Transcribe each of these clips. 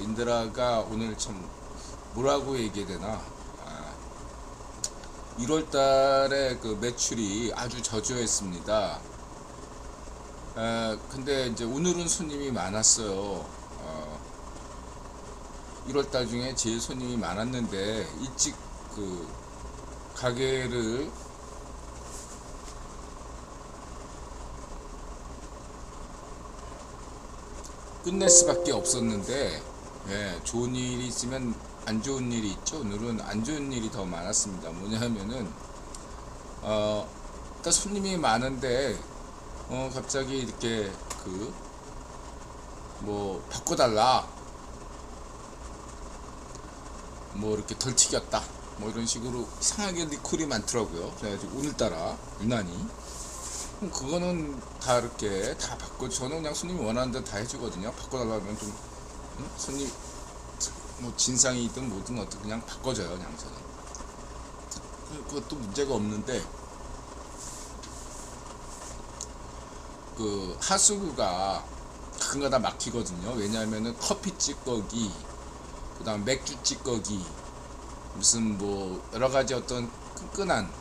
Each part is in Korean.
인드라가 오늘 참 뭐라고 얘기해야 되나, 1월 달에 그 매출이 아주 저조했습니다. 근데 이제 오늘은 손님이 많았어요. 1월 달 중에 제일 손님이 많았는데 일찍 그 가게를 끝낼 수밖에 없었는데, 좋은 일이 있으면 안 좋은 일이 있죠. 오늘은 안 좋은 일이 더 많았습니다. 뭐냐면은 일단 손님이 많은데 갑자기 이렇게 그 뭐 바꿔달라, 뭐 이렇게 덜 튀겼다, 뭐 이런 식으로 이상하게 리콜이 많더라고요. 그래가지고 오늘따라 유난히 그거는 다 이렇게 다 바꿔. 저는 그냥 손님이 원하는 대로 다 해주거든요. 바꿔달라면 좀 손님 뭐 진상이든 뭐든 어떻게 그냥 바꿔줘요. 그냥 저는 그것도 문제가 없는데, 그 하수구가 가끔가다 막히거든요. 왜냐하면은 커피 찌꺼기, 그 다음 맥주 찌꺼기, 무슨 뭐 여러가지 어떤 끈끈한,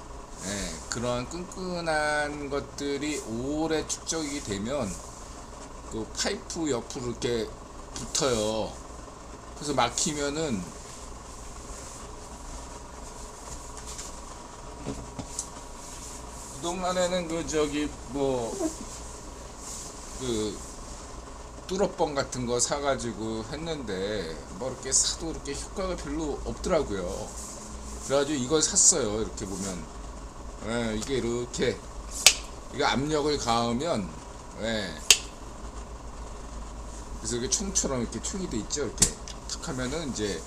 그런 끈끈한 것들이 오래 축적이 되면 그 파이프 옆으로 이렇게 붙어요. 그래서 막히면은 그동안에는 그 저기 뭐 그 뚜러뻥 같은 거 사가지고 했는데 뭐 이렇게 사도 이렇게 효과가 별로 없더라고요. 그래가지고 이걸 샀어요. 이렇게 보면 이게 이렇게 이거 압력을 가하면, 그래서 이렇게 총처럼 이렇게 총이 돼 있죠. 이렇게 탁 하면은 이제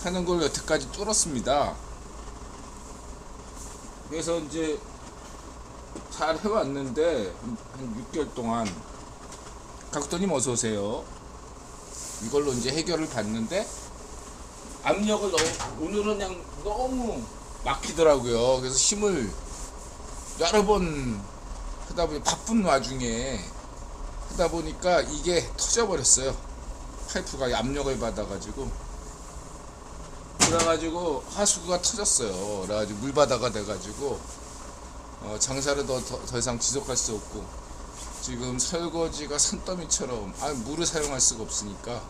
하는 걸 여태까지 뚫었습니다. 그래서 이제 잘 해왔는데 한 6개월 동안 각도님 어서 오세요. 이걸로 이제 해결을 봤는데 압력을 오늘은 그냥 너무 막히더라고요. 그래서 힘을 여러 번 하다 보니 바쁜 와중에 하다 보니까 이게 터져버렸어요. 파이프가 압력을 받아가지고, 그래가지고 하수구가 터졌어요. 그래가지고 물바다가 돼가지고 장사를 더 이상 지속할 수 없고, 지금 설거지가 산더미처럼, 물을 사용할 수가 없으니까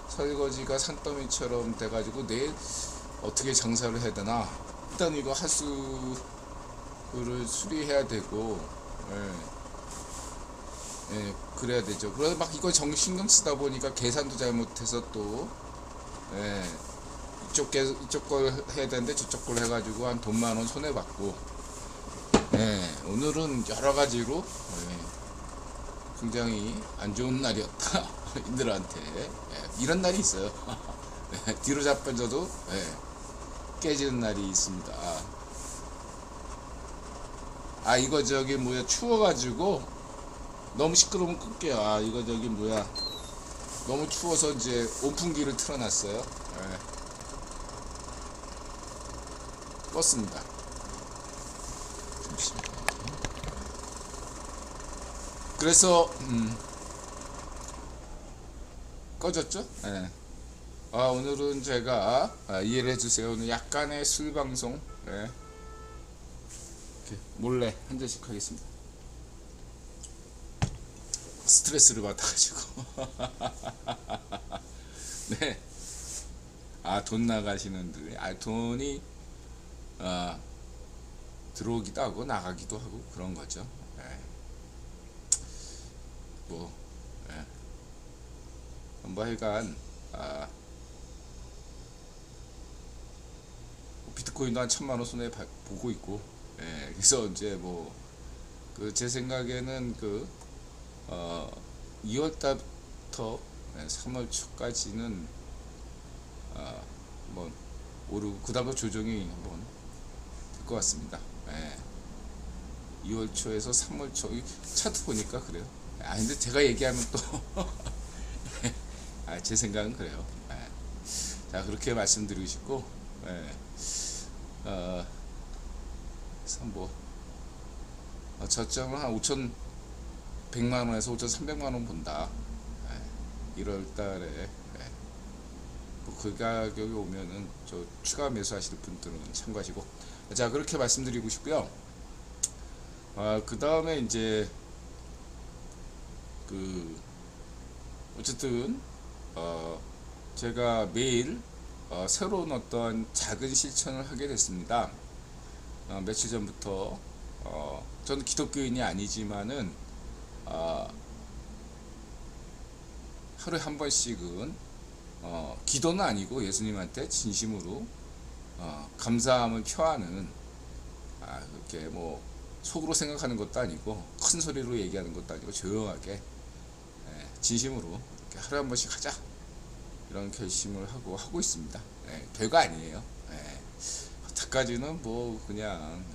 설거지가 산더미처럼 돼가지고 내일 어떻게 장사를 해야 되나. 일단 이거 하수구를 수리해야 되고, 그래야 되죠. 그래서 막 이거 신경 쓰다 보니까 계산도 잘못해서 또 이쪽 걸 해야 되는데 저쪽 걸 해가지고 한 돈 10,000원 손해 받고, 오늘은 여러 가지로 굉장히 안 좋은 날이었다. 인들한테 이런 날이 있어요. 뒤로 자빠져도 깨지는 날이 있습니다. 이거 저기 뭐야, 추워가지고 너무 시끄러우면 끌게요. 이거 저기 뭐야, 너무 추워서 이제 온풍기를 틀어놨어요. 껐습니다. 잠시만요. 그래서 꺼졌죠? 오늘은 제가 이해를 해주세요. 오늘 약간의 술 방송, 몰래 한 잔씩 하겠습니다. 스트레스를 받아가지고. 네. 돈 나가시는 분들, 돈이 들어오기도 하고 나가기도 하고 그런 거죠. 뭐 하여간 비트코인도 한 1,000,000원 손에 보고 있고, 그래서 이제 뭐 그 제 생각에는 2월 달부터 3월 초까지는 뭐 오르고 그다음에 조정이 한번 될 것 같습니다. 2월 초에서 3월 초 차트 보니까 그래요. 근데 제가 얘기하면 또 제 생각은 그래요. 자, 그렇게 말씀드리고 싶고, 뭐 저점은 한 5,100만원에서 5,300만원 본다. 1월 달에 그 가격이 오면은 저 추가 매수하실 분들은 참고하시고. 자, 그렇게 말씀드리고 싶고요. 그 다음에 이제 그 어쨌든 제가 매일 새로운 어떤 작은 실천을 하게 됐습니다. 며칠 전부터 저는 기독교인이 아니지만은 하루에 한 번씩은 기도는 아니고 예수님한테 진심으로 감사함을 표하는, 그렇게 뭐 속으로 생각하는 것도 아니고 큰 소리로 얘기하는 것도 아니고 조용하게 진심으로 이렇게 하루에 한 번씩 하자, 이런 결심을 하고 있습니다. 별거 아니에요. 여태까지는 뭐 그냥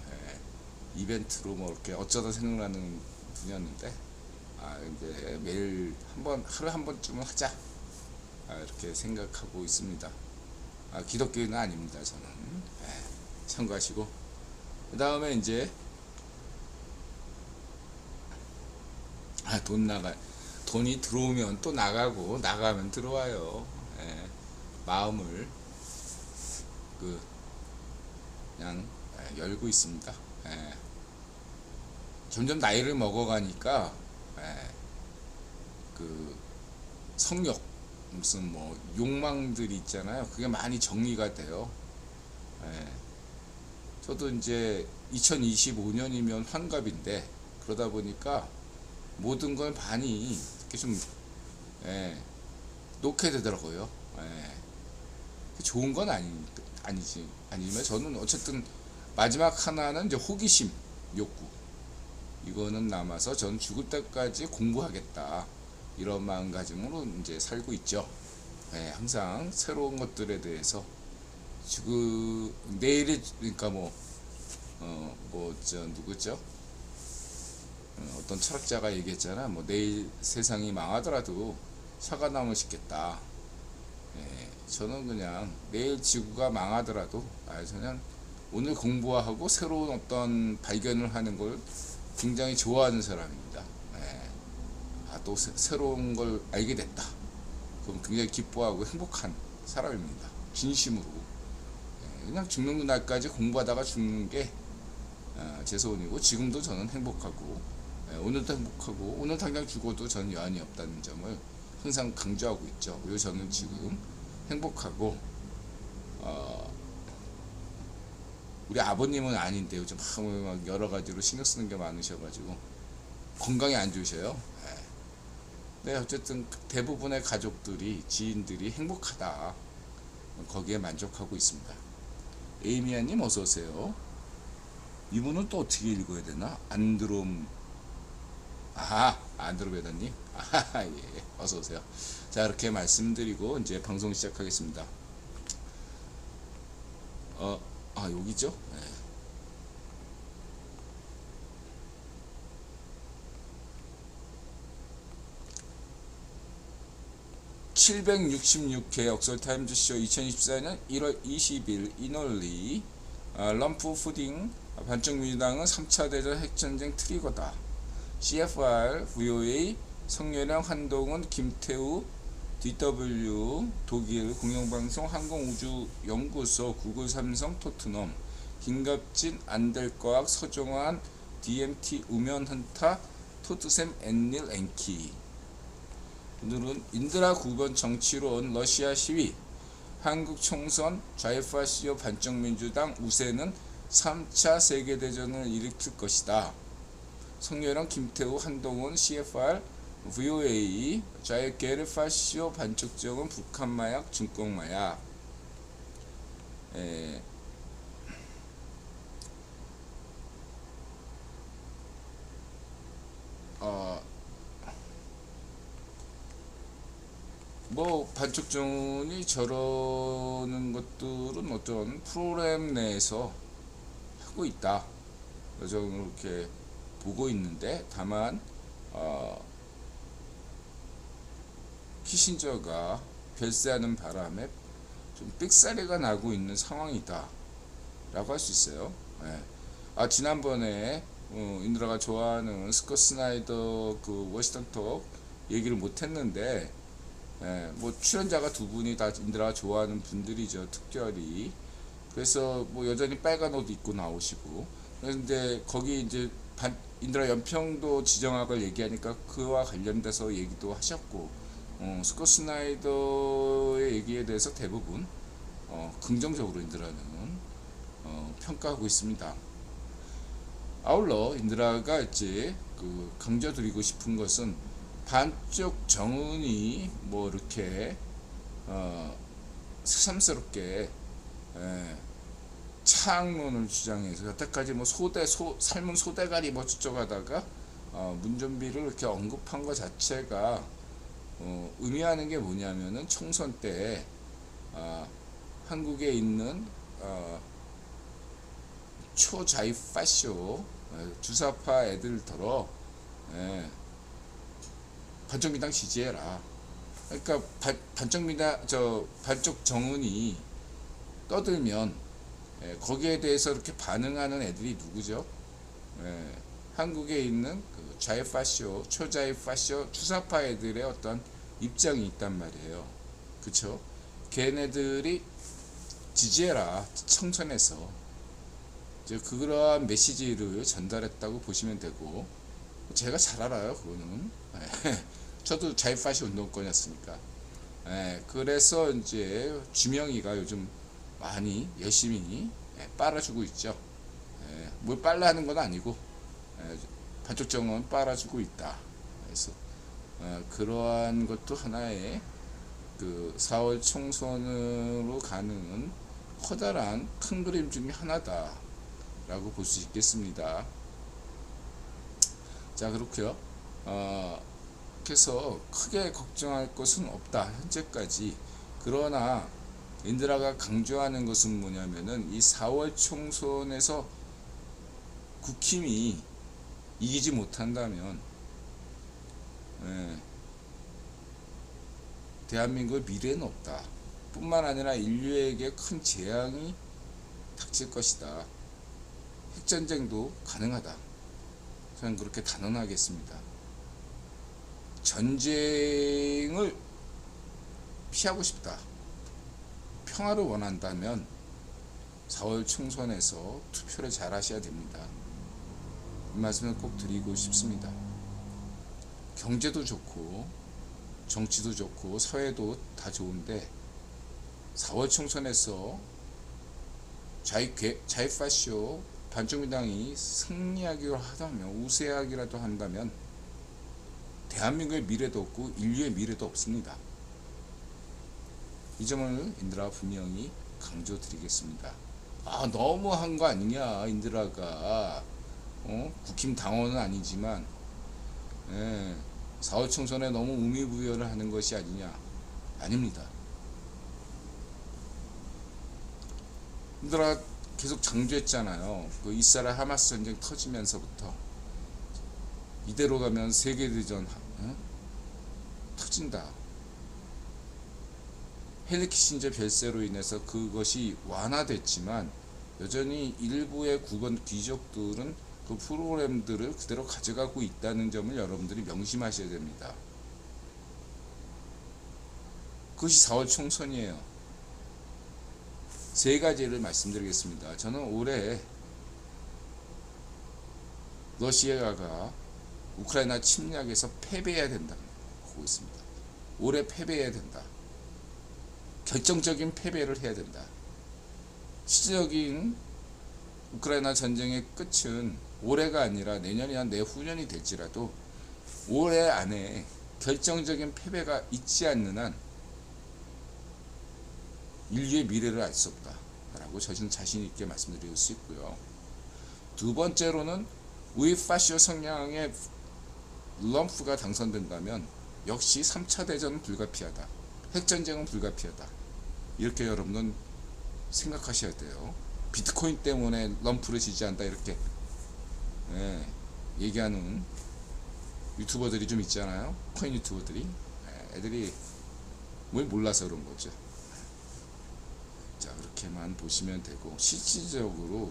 이벤트로 뭐 이렇게 어쩌다 생각나는 분이었는데, 이제 매일 하루에 한 번쯤은 하자, 이렇게 생각하고 있습니다. 기독교인은 아닙니다, 저는. 참고하시고. 그 다음에 이제 돈이 들어오면 또 나가고 나가면 들어와요. 마음을 그냥 열고 있습니다. 점점 나이를 먹어가니까 그 성욕, 무슨 뭐 욕망들이 있잖아요. 그게 많이 정리가 돼요. 저도 이제 2025년이면 환갑인데, 그러다 보니까 모든 걸 많이 이렇게 좀 놓게 되더라고요. 좋은 건 아니지만 저는 어쨌든 마지막 하나는 이제 호기심, 욕구, 이거는 남아서 전 죽을 때까지 공부하겠다, 이런 마음가짐으로 이제 살고 있죠. 항상 새로운 것들에 대해서 내일이, 그러니까 누구죠? 어떤 철학자가 얘기했잖아. 뭐 내일 세상이 망하더라도 사과나무 심겠다. 저는 그냥 내일 지구가 망하더라도 그냥 오늘 공부하고 새로운 어떤 발견을 하는 걸 굉장히 좋아하는 사람입니다. 또 새로운 걸 알게 됐다, 그럼 굉장히 기뻐하고 행복한 사람입니다. 진심으로. 그냥 죽는 날까지 공부하다가 죽는 게 제 소원이고, 지금도 저는 행복하고, 오늘도 행복하고, 오늘 당장 죽어도 저는 여한이 없다는 점을 항상 강조하고 있죠. 그리고 저는 지금 행복하고, 우리 아버님은 아닌데 요즘 막 여러 가지로 신경 쓰는 게 많으셔가지고 건강이 안 좋으셔요. 어쨌든 대부분의 가족들이, 지인들이 행복하다, 거기에 만족하고 있습니다. 에이미아님 어서오세요. 이분은 또 어떻게 읽어야 되나? 안드로메다님. 예, 어서오세요. 자, 이렇게 말씀드리고 이제 방송 시작하겠습니다. 여기죠? 766회 옥설타임즈쇼 2024년 1월 20일 이널리. 럼프 푸딩 반쪽민주당은 3차 대전 핵전쟁 트리거다. CFR, VOA, 성렬영, 한동훈, 김태우, DW, 독일 공영방송, 항공우주연구소, 구글, 삼성, 토트넘, 김갑진, 안될과학, 서종환, DMT, 우면헌타, 토트샘, 앤닐, 앵키. 오늘은 인드라 9번 정치론, 러시아 시위, 한국 총선, 좌파 시오 반쪽민주당 우세는 3차 세계대전을 일으킬 것이다. 성렬영, 김태우, 한동훈, CFR, VOA, 좌익계를 파시오 반쪽정은 북한 마약, 중국 마약. 뭐 반쪽정이 저러는 것들은 어떤 프로그램 내에서 하고 있다, 저는 그렇게 보고 있는데, 다만 키신저가 별세하는 바람에 좀 삑사리가 나고 있는 상황이다 라고 할 수 있어요. 지난번에 인드라가 좋아하는 스콧 스나이더 그 워싱턴 톡 얘기를 못했는데, 뭐 출연자가 두 분이 다 인드라가 좋아하는 분들이죠. 특별히. 그래서 뭐 여전히 빨간 옷 입고 나오시고. 그런데 거기 이제 인드라 연평도 지정학을 얘기하니까 그와 관련돼서 얘기도 하셨고, 스콧 스나이더의 얘기에 대해서 대부분 긍정적으로 인드라는 평가하고 있습니다. 아울러 인드라가 이제 강조드리고 싶은 것은 반쪽 정은이 뭐 이렇게 새삼스럽게 차학론을 주장해서 여태까지 뭐 삶은 소대가리 뭐 주장하다가 문존비를 이렇게 언급한 것 자체가 의미하는 게 뭐냐면은 총선 때 한국에 있는 초자유 파쇼 주사파 애들더러 반쪽민당 지지해라. 그러니까 반쪽 정은이 떠들면 거기에 대해서 이렇게 반응하는 애들이 누구죠? 한국에 있는 그 자유파쇼, 초자유파쇼, 주사파 애들의 어떤 입장이 있단 말이에요. 그쵸? 걔네들이 지지해라. 청선에서. 그러한 메시지를 전달했다고 보시면 되고, 제가 잘 알아요, 그거는. 저도 자유파쇼 운동권이었으니까. 그래서 이제 주명이가 요즘 많이 열심히 빨아주고 있죠. 뭘 빨라 하는 건 아니고, 반쪽 정은 빨아주고 있다. 그래서 그러한 것도 하나의 그 4월 총선으로 가는 커다란 큰 그림 중에 하나다라고 볼 수 있겠습니다. 자, 그렇고요. 그래서 크게 걱정할 것은 없다 현재까지. 그러나 인드라가 강조하는 것은 뭐냐면은 이 4월 총선에서 국힘이 이기지 못한다면 대한민국의 미래는 없다. 뿐만 아니라 인류에게 큰 재앙이 닥칠 것이다. 핵전쟁도 가능하다. 저는 그렇게 단언하겠습니다. 전쟁을 피하고 싶다. 평화를 원한다면 4월 총선에서 투표를 잘 하셔야 됩니다. 이 말씀을 꼭 드리고 싶습니다. 경제도 좋고 정치도 좋고 사회도 다 좋은데 4월 총선에서 자유파쇼 반쪽민당이 승리하기로 하다면, 우세하기라도 한다면 대한민국의 미래도 없고 인류의 미래도 없습니다. 이 점을 인드라가 분명히 강조드리겠습니다. 너무한 거 아니냐 인드라가. 국힘 당원은 아니지만 4월 총선에 너무 의미부여를 하는 것이 아니냐. 아닙니다. 인드라가 계속 강조했잖아요. 그 이스라엘 하마스 전쟁 터지면서부터 이대로 가면 세계대전 터진다. 헨리 키신저 별세로 인해서 그것이 완화됐지만 여전히 일부의 국원 귀족들은 그 프로그램들을 그대로 가져가고 있다는 점을 여러분들이 명심하셔야 됩니다. 그것이 4월 총선이에요. 세 가지를 말씀드리겠습니다. 저는 올해 러시아가 우크라이나 침략에서 패배해야 된다고 보고 있습니다. 올해 패배해야 된다. 결정적인 패배를 해야 된다. 실질적인 우크라이나 전쟁의 끝은 올해가 아니라 내년이나 내후년이 될지라도 올해 안에 결정적인 패배가 있지 않는 한 인류의 미래를 알 수 없다 라고 저는 자신 있게 말씀드릴 수 있고요. 두 번째로는 우이파쇼 성향의 럼프가 당선된다면 역시 3차 대전은 불가피하다. 핵전쟁은 불가피하다. 이렇게 여러분은 생각하셔야 돼요. 비트코인 때문에 럼프를 지지한다 이렇게 얘기하는 유튜버들이 좀 있잖아요. 코인 유튜버들이. 애들이 뭘 몰라서 그런 거죠. 자, 그렇게만 보시면 되고, 실질적으로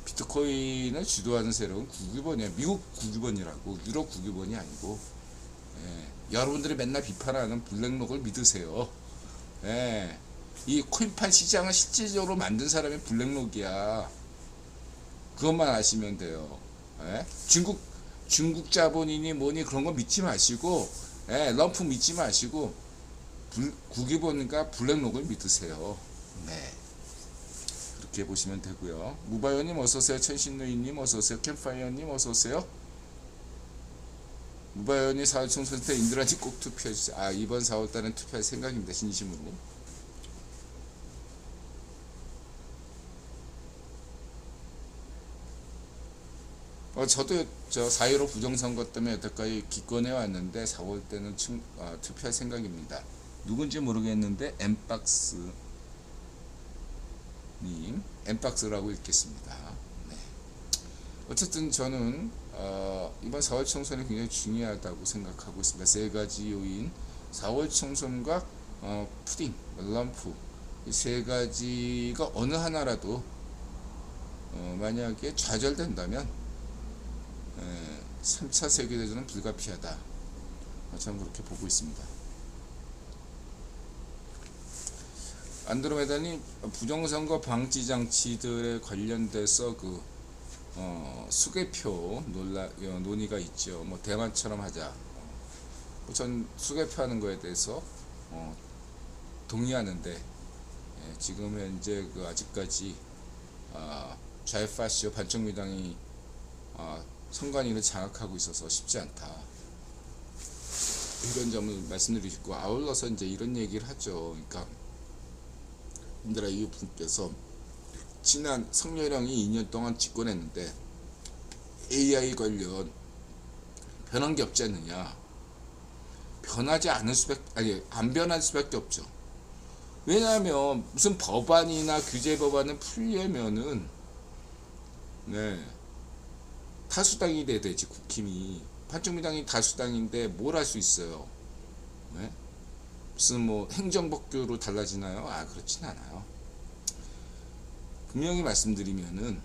비트코인을 주도하는 세력은 국유본이에요. 미국 국유본이라고. 유럽 국유본이 아니고 여러분들이 맨날 비판하는 블랙록을 믿으세요. 예. 이 코인판 시장을 실질적으로 만든 사람이 블랙록이야. 그것만 아시면 돼요. 예? 중국 자본이니 뭐니 그런 거 믿지 마시고, 럼프 믿지 마시고, 국위 보니까 블랙록을 믿으세요. 네. 그렇게 보시면 되고요. 무바요님 어서오세요. 천신누이님 어서오세요. 캠파이어님 어서오세요. 무바요님 4월 총선 때 인드라님 꼭 투표해주세요. 아, 이번 4월달은 투표할 생각입니다. 진심으로. 저도 저 4.15 부정선거 때문에 여태까지 기권해 왔는데 4월 때는 투표할 생각입니다. 누군지 모르겠는데 엠박스라고 읽겠습니다. 네. 어쨌든 저는 이번 4월 총선이 굉장히 중요하다고 생각하고 있습니다. 세 가지 요인, 4월 총선과 푸딩, 럼프 이 세 가지가 어느 하나라도 만약에 좌절된다면 3차 세계대전은 불가피하다. 저는 그렇게 보고 있습니다. 안드로메다님 부정선거 방지 장치들에 관련돼서 그 수개표 논의가 있죠. 뭐 대만처럼 하자. 전 수개표하는 거에 대해서 동의하는데 지금 현재 그 아직까지 좌파시오 반쪽미당이 선관위를 장악하고 있어서 쉽지 않다. 이런 점을 말씀드리고 아울러서 이제 이런 얘기를 하죠. 그러니까 인드라 이웃분께서 지난 성렬형이 2년 동안 집권했는데 AI 관련 변한 게 없지 않느냐. 변하지 않을 수밖에 안 변할 수밖에 없죠. 왜냐하면 무슨 법안이나 규제 법안을 풀려면은 다수당이 돼야 되지. 국힘이 반쪽미당이 다수당인데 뭘 할 수 있어요? 무슨 뭐 행정법규로 달라지나요? 그렇진 않아요. 분명히 말씀드리면은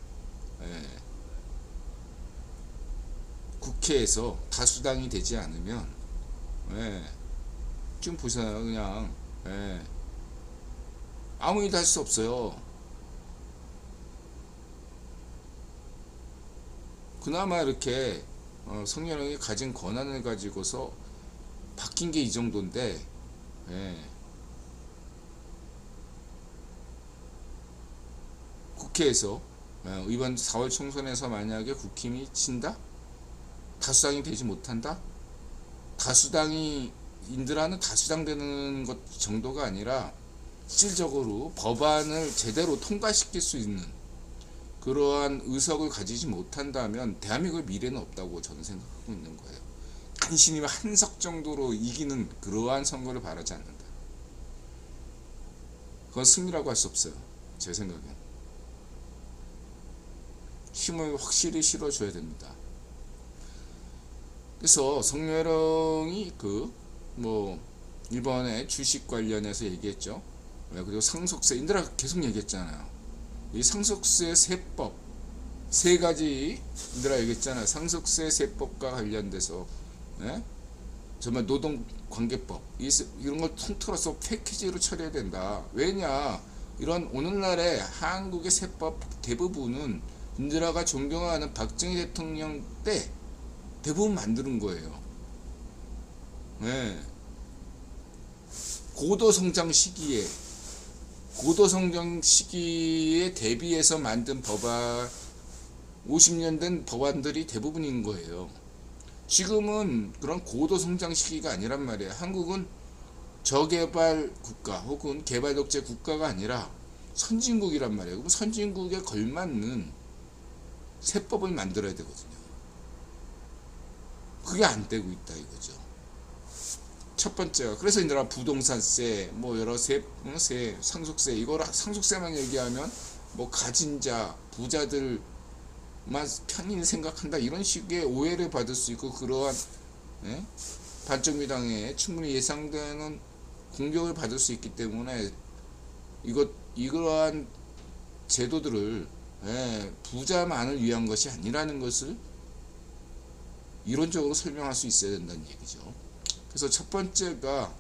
국회에서 다수당이 되지 않으면 지금 보세요. 그냥 아무 일도 할 수 없어요. 그나마 이렇게 성렬형이 가진 권한을 가지고서 바뀐 게 이 정도인데 국회에서 이번 4월 총선에서 만약에 국힘이 친다? 다수당이 되지 못한다? 다수당이 인드라는 다수당 되는 것 정도가 아니라 실질적으로 법안을 제대로 통과시킬 수 있는 그러한 의석을 가지지 못한다면 대한민국의 미래는 없다고 저는 생각하고 있는 거예요. 간신히 한 석 정도로 이기는 그러한 선거를 바라지 않는다. 그건 승리라고 할 수 없어요. 제 생각엔. 힘을 확실히 실어줘야 됩니다. 그래서 성렬형이 이번에 주식 관련해서 얘기했죠. 그리고 상속세, 인드라 계속 얘기했잖아요. 이 상속세 세법 세 가지 인드라 얘기했잖아요. 상속세 세법과 관련돼서 정말 노동관계법 이런 걸 통틀어서 패키지로 처리해야 된다. 왜냐, 이런 오늘날의 한국의 세법 대부분은 인드라가 존경하는 박정희 대통령 때 대부분 만드는 거예요. 고도성장 시기에 대비해서 만든 법안 50년 된 법안들이 대부분인 거예요. 지금은 그런 고도성장 시기가 아니란 말이에요. 한국은 저개발 국가 혹은 개발 독재 국가가 아니라 선진국이란 말이에요. 그럼 선진국에 걸맞는 세법을 만들어야 되거든요. 그게 안 되고 있다 이거죠. 첫 번째가 그래서 인드라 부동산세, 여러 상속세, 이거라 상속세만 얘기하면 가진 자, 부자들만 편히 생각한다 이런 식의 오해를 받을 수 있고 그러한 반쪽미당에 충분히 예상되는 공격을 받을 수 있기 때문에 이러한 제도들을 부자만을 위한 것이 아니라는 것을 이론적으로 설명할 수 있어야 된다는 얘기죠. 그래서 첫 번째가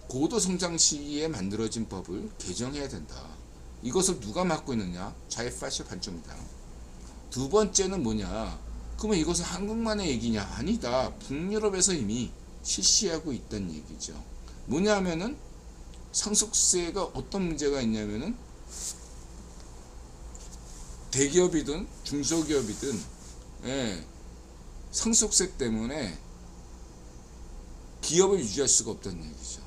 고도 성장 시기에 만들어진 법을 개정해야 된다. 이것을 누가 맡고 있느냐? 좌익파시 반쪽입니다. 두 번째는 뭐냐? 그러면 이것은 한국만의 얘기냐? 아니다. 북유럽에서 이미 실시하고 있다는 얘기죠. 뭐냐면은 상속세가 어떤 문제가 있냐면은 대기업이든 중소기업이든 상속세 때문에 기업을 유지할 수가 없다는 얘기죠.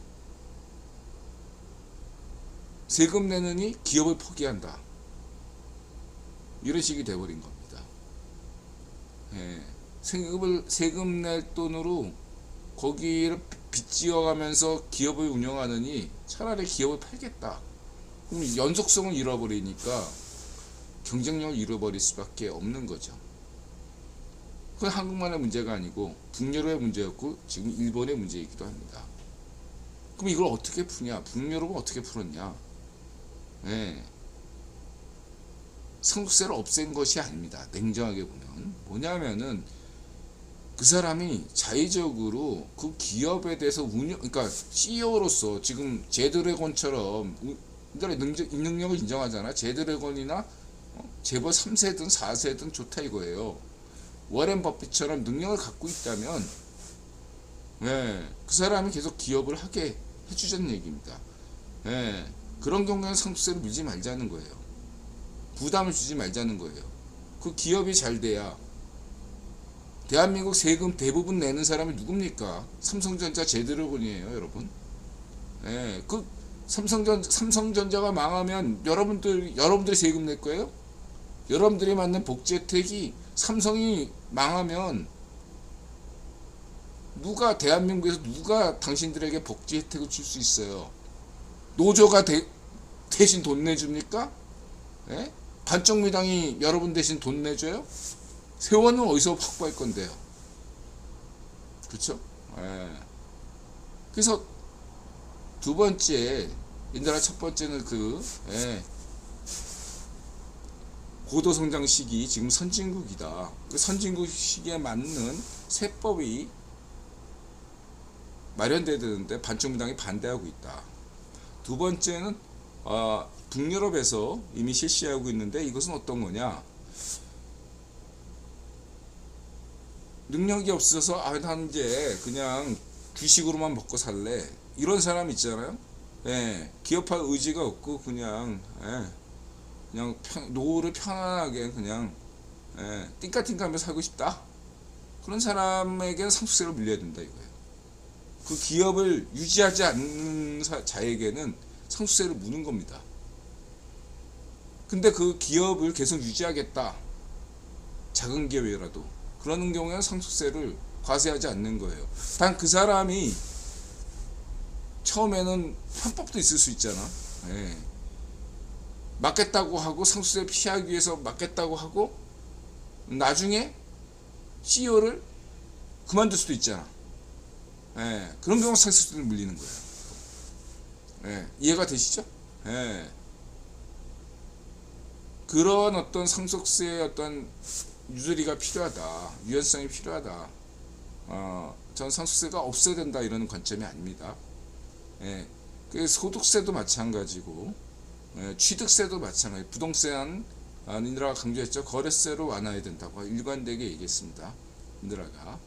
세금 내느니 기업을 포기한다. 이런 식이 돼버린 겁니다. 세금 낼 돈으로 거기를 빚지어가면서 기업을 운영하느니 차라리 기업을 팔겠다. 그럼 연속성을 잃어버리니까 경쟁력을 잃어버릴 수밖에 없는 거죠. 그건 한국만의 문제가 아니고 북유럽의 문제였고 지금 일본의 문제이기도 합니다. 그럼 이걸 어떻게 푸냐? 북유럽은 어떻게 풀었냐? 상속세를 없앤 것이 아닙니다. 냉정하게 보면 뭐냐면은 그 사람이 자의적으로 그 기업에 대해서 그러니까 CEO로서 지금 제드래곤처럼 이들의 능력을 인정하잖아. 제드래곤이나 재벌 3세든 4세든 좋다 이거예요. 워렌 버핏처럼 능력을 갖고 있다면 그 사람이 계속 기업을 하게 해주자는 얘기입니다. 그런 경우에는 상속세를 물지 말자는 거예요. 부담을 주지 말자는 거예요. 그 기업이 잘 돼야 대한민국 세금 대부분 내는 사람이 누굽니까? 삼성전자 제드래곤이에요, 여러분. 그 삼성전자가 망하면 여러분들이 세금 낼 거예요? 여러분들이 받는 복지 혜택이 삼성이 망하면 대한민국에서 누가 당신들에게 복지 혜택을 줄 수 있어요? 노조가 대신 돈 내줍니까? 반쪽미당이 여러분 대신 돈 내줘요? 세원은 어디서 확보할 건데요? 그렇죠? 그래서 두 번째, 인더라 첫 번째는 고도성장 시기, 지금 선진국이다. 그 선진국 시기에 맞는 세법이 마련돼야 되는데 반쪽민당이 반대하고 있다. 두 번째는 북유럽에서 이미 실시하고 있는데 이것은 어떤 거냐? 능력이 없어서 난 이제 그냥 주식으로만 먹고 살래. 이런 사람 있잖아요. 기업할 의지가 없고 그냥 노후를 편안하게 그냥 띵까띵까하며 살고 싶다. 그런 사람에게는 상속세를 물려야 된다 이거예요. 그 기업을 유지하지 않는 자에게는 상속세를 무는 겁니다. 근데 그 기업을 계속 유지하겠다. 작은 기업이라도 그러는 경우에는 상속세를 과세하지 않는 거예요. 단 그 사람이 처음에는 편법도 있을 수 있잖아. 맡겠다고 하고 상속세 피하기 위해서 맡겠다고 하고 나중에 CEO를 그만둘 수도 있잖아. 그런 경우 상속세를 물리는 거예요. 이해가 되시죠? 그런 어떤 상속세의 어떤 유도리가 필요하다. 유연성이 필요하다. 전 상속세가 없어야 된다 이런 관점이 아닙니다. 그 소득세도 마찬가지고 취득세도 마찬가지. 부동산 인드라가 강조했죠. 거래세로 완화해야 된다고 일관되게 얘기했습니다. 인드라가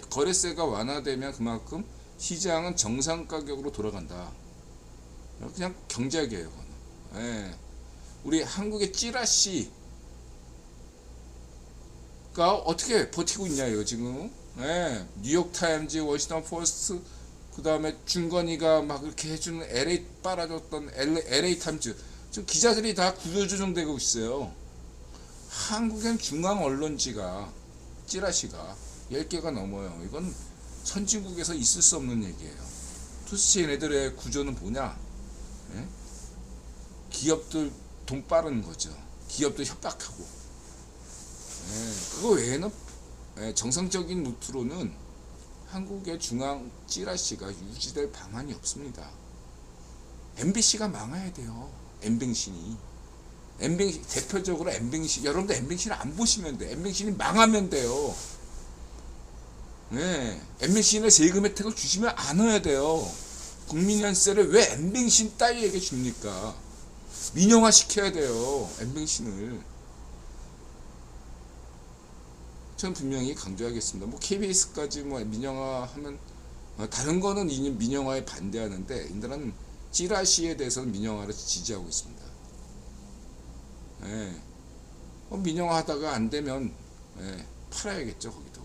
거래세가 완화되면 그만큼 시장은 정상 가격으로 돌아간다. 그냥 경제학이에요. 우리 한국의 찌라시가 어떻게 버티고 있냐 이거 지금. 뉴욕타임즈, 워싱턴 포스트, 그 다음에 중건이가 막 이렇게 해주는 LA 빨아줬던 LA 타임즈, 지금 기자들이 다 구조조정되고 있어요. 한국엔 중앙 언론지가 찌라시가 10개가 넘어요. 이건 선진국에서 있을 수 없는 얘기예요. 도대체 얘네들의 구조는 뭐냐? 기업들 돈 빠르는 거죠. 기업들 협박하고. 그거 외에는 정상적인 루트로는 한국의 중앙 찌라시가 유지될 방안이 없습니다. MBC가 망해야 돼요. 엠뱅신이. 대표적으로 엠뱅신. 여러분들 엠뱅신 안 보시면 돼. 엠뱅신이 망하면 돼요. 네, MBC는 세금 혜택을 주시면 안 해야 돼요. 국민연세를 왜 MBC 따위에게 줍니까? 민영화 시켜야 돼요. MBC를. 전 분명히 강조하겠습니다. 뭐 KBS까지 뭐 민영화하면 다른 거는 민영화에 반대하는데 인들은 찌라시에 대해서는 민영화를 지지하고 있습니다. 예. 민영화하다가 안 되면 팔아야겠죠 거기도.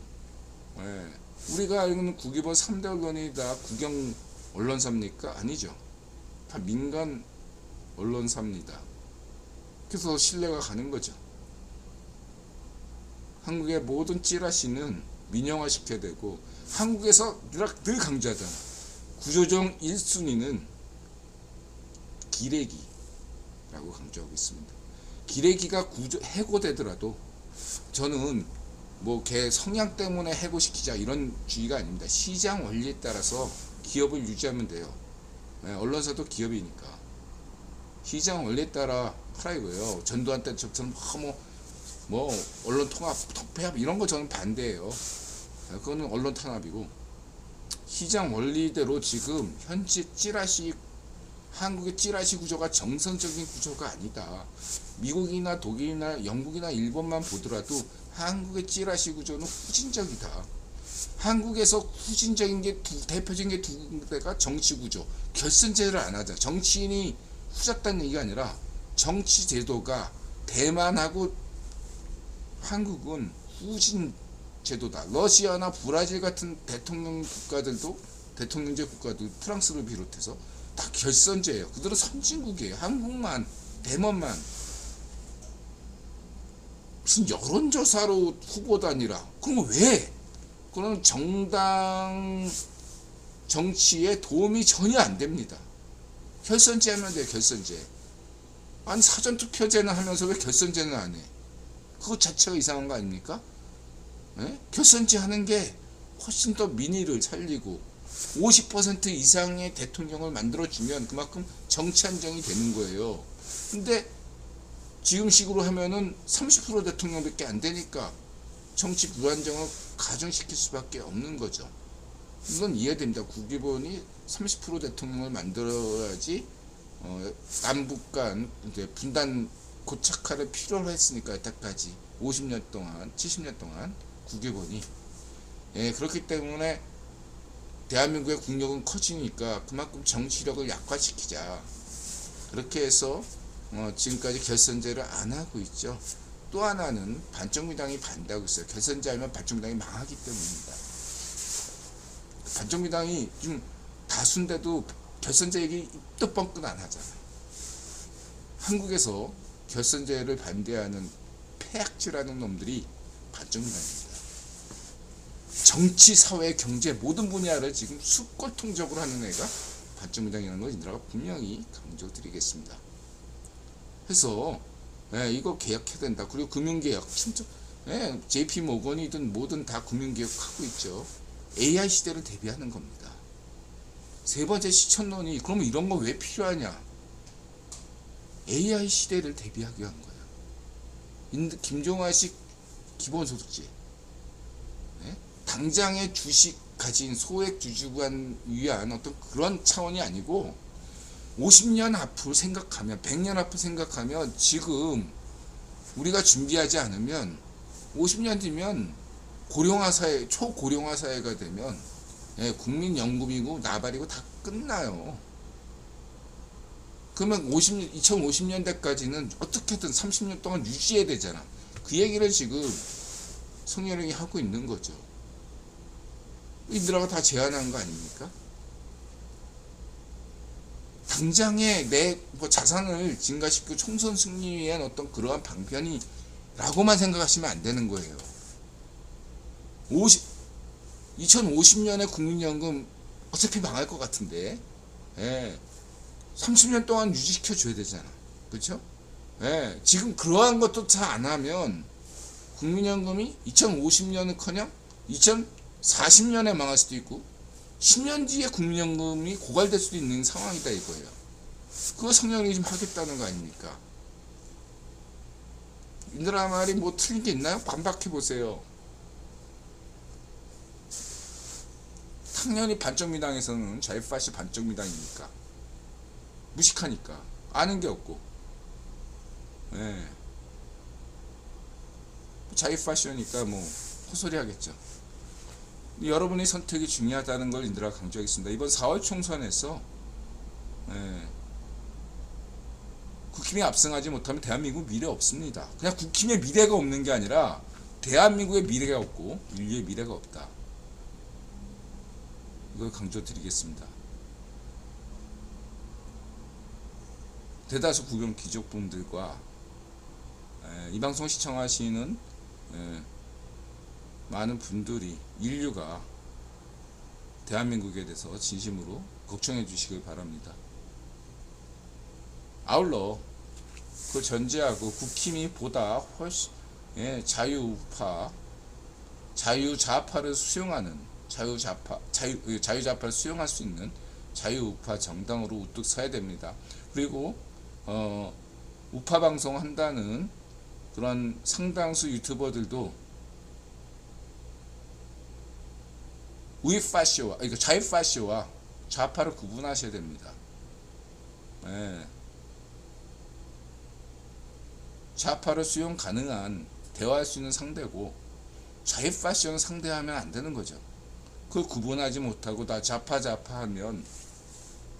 예. 우리가 알고는 국위본 3대 언론이 다 국영 언론사입니까? 아니죠. 다 민간 언론사입니다. 그래서 신뢰가 가는 거죠. 한국의 모든 찌라시는 민영화 시켜야 되고, 한국에서 늘 강조하잖아. 구조조정 1순위는 기레기라고 강조하고 있습니다. 기레기가 해고되더라도 저는 뭐 걔 성향 때문에 해고시키자 이런 주의가 아닙니다. 시장 원리에 따라서 기업을 유지하면 돼요. 언론사도 기업이니까 시장 원리에 따라 팔아 이거예요. 전두환 때처럼 뭐 언론 통합, 폐합 이런 거 저는 반대예요. 그거는 언론 탄압이고, 시장 원리대로 지금 현재 한국의 찌라시 구조가 정상적인 구조가 아니다. 미국이나 독일이나 영국이나 일본만 보더라도 한국의 찌라시 구조는 후진적이다. 한국에서 후진적인 게 대표적인 게 두 군데가 정치 구조. 결선제를 안 하자. 정치인이 후졌다는 얘기가 아니라 정치 제도가 대만하고 한국은 후진 제도다. 러시아나 브라질 같은 대통령제 국가들, 프랑스를 비롯해서 다 결선제예요. 그들은 선진국이에요. 한국만, 대만만 무슨 여론조사로 후보 단위라. 그럼 왜? 그건 정당 정치에 도움이 전혀 안 됩니다. 결선제 하면 돼요. 결선제. 아니 사전투표제는 하면서 왜 결선제는 안 해? 그것 자체가 이상한 거 아닙니까? 결선제 하는 게 훨씬 더 민의를 살리고 50% 이상의 대통령을 만들어주면 그만큼 정치 안정이 되는 거예요. 근데 지금식으로 하면은 30% 대통령밖에 안 되니까 정치 불안정을 가중시킬 수밖에 없는 거죠. 이건 이해됩니다. 국기본이 30% 대통령을 만들어야지 남북 간 분단 고착화를 필요로 했으니까 여태까지 50년 동안 70년 동안 국기본이 그렇기 때문에 대한민국의 국력은 커지니까 그만큼 정치력을 약화시키자, 그렇게 해서 지금까지 결선제를 안 하고 있죠. 또 하나는 반정미당이 반대하고 있어요. 결선제 하면 반정미당이 망하기 때문입니다. 반정미당이 좀 다수인데도 결선제 얘기 입도 뻥끗 안 하잖아요. 한국에서 결선제를 반대하는 폐악질하는 놈들이 반정미당입니다. 정치, 사회, 경제 모든 분야를 지금 수꼴통적으로 하는 애가 반정미당이라는 걸 인들아가 분명히 강조드리겠습니다. 그래서 이거 개혁해야 된다. 그리고 금융개혁, JP모건이든 뭐든 다 금융개혁하고 있죠. AI 시대를 대비하는 겁니다. 세 번째 시천론이 그러면 이런 거 왜 필요하냐? AI 시대를 대비하기 위한 거예요. 김종아식 기본소득제, 당장의 주식 가진 소액 주주관 위한 어떤 그런 차원이 아니고 50년 앞으로 생각하면, 100년 앞으로 생각하면 지금 우리가 준비하지 않으면 50년 뒤면 고령화 사회, 초고령화 사회가 되면 국민연금이고 나발이고 다 끝나요. 그러면 2050년대까지는 어떻게든 30년 동안 유지해야 되잖아. 그 얘기를 지금 성렬형이 하고 있는 거죠. 이들아가 다 제안한 거 아닙니까? 당장에 내 자산을 증가시키고 총선 승리에 위한 어떤 그러한 방편이라고만 생각하시면 안 되는 거예요. 2050년에 국민연금 어차피 망할 것 같은데 30년 동안 유지시켜 줘야 되잖아. 그렇죠? 지금 그러한 것도 다 안 하면 국민연금이 2050년은커녕 2040년에 망할 수도 있고 10년 뒤에 국민연금이 고갈될 수도 있는 상황이다 이거예요. 그거 성령이 좀 하겠다는 거 아닙니까? 인들아 말이 뭐 틀린 게 있나요? 반박해 보세요. 당연히 반쪽미당에서는 자유파시 반쪽미당이니까 무식하니까 아는 게 없고, 예. 자유파시오니까 뭐 헛소리 하겠죠. 여러분의 선택이 중요하다는 걸 인들아 강조하겠습니다. 이번 4월 총선에서 예. 국힘이 압승하지 못하면 대한민국 미래 없습니다. 그냥 국힘의 미래가 없는 게 아니라 대한민국의 미래가 없고 인류의 미래가 없다. 이걸 강조드리겠습니다. 대다수 구경 귀족분들과 이 방송 시청하시는 많은 분들이, 인류가 대한민국에 대해서 진심으로 걱정해 주시길 바랍니다. 아울러 그 전제하고 국힘이 보다 훨씬 자유우파, 자유좌파를 수용하는 자유좌파를 수용할 수 있는 자유우파 정당으로 우뚝 서야 됩니다. 그리고 우파 방송 한다는 그런 상당수 유튜버들도 우파시오와 자유파시오와 좌파를 구분하셔야 됩니다. 예. 좌파를 수용 가능한, 대화할 수 있는 상대고 자유파시오는 상대하면 안 되는 거죠. 그걸 구분하지 못하고 다 좌파 하면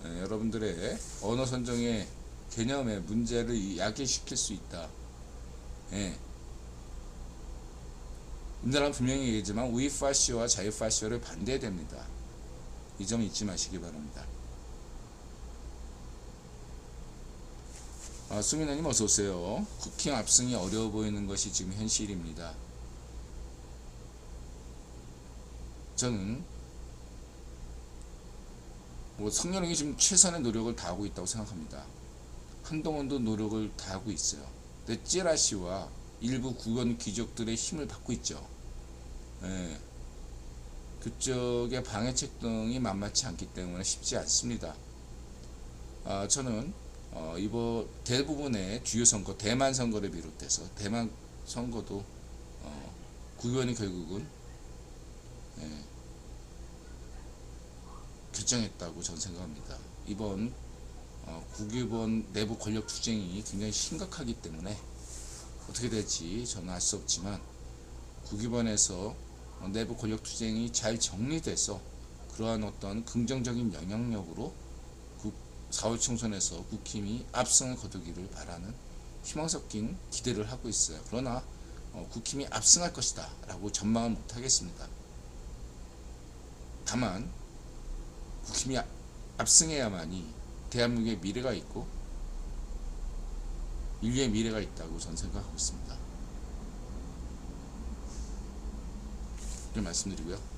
여러분들의 언어 선정의 개념의 문제를 야기시킬 수 있다. 예. 인들은 분명히 얘기했지만 우파시오와 자유파시오를 반대해야 됩니다. 이 점 잊지 마시기 바랍니다. 수민아님 어서오세요. 국힘 압승이 어려워 보이는 것이 지금 현실입니다. 저는 성렬형이 지금 최선의 노력을 다하고 있다고 생각합니다. 한동훈도 노력을 다하고 있어요. 근데 찌라시와 일부 구원 귀족들의 힘을 받고 있죠. 예. 그쪽의 방해책 등이 만만치 않기 때문에 쉽지 않습니다. 저는 이번 대부분의 주요 선거, 대만 선거를 비롯해서 대만 선거도 국회의원이 결국은 결정했다고 저는 생각합니다. 이번 국회의원 내부 권력 투쟁이 굉장히 심각하기 때문에 어떻게 될지 저는 알 수 없지만 국회의원에서 내부 권력 투쟁이 잘 정리돼서 그러한 어떤 긍정적인 영향력으로 4월 총선에서 국힘이 압승을 거두기를 바라는 희망 섞인 기대를 하고 있어요. 그러나 국힘이 압승할 것이다 라고 전망은 못하겠습니다. 다만 국힘이 압승해야만이 대한민국의 미래가 있고 인류의 미래가 있다고 저는 생각하고 있습니다. 이렇게 말씀드리고요.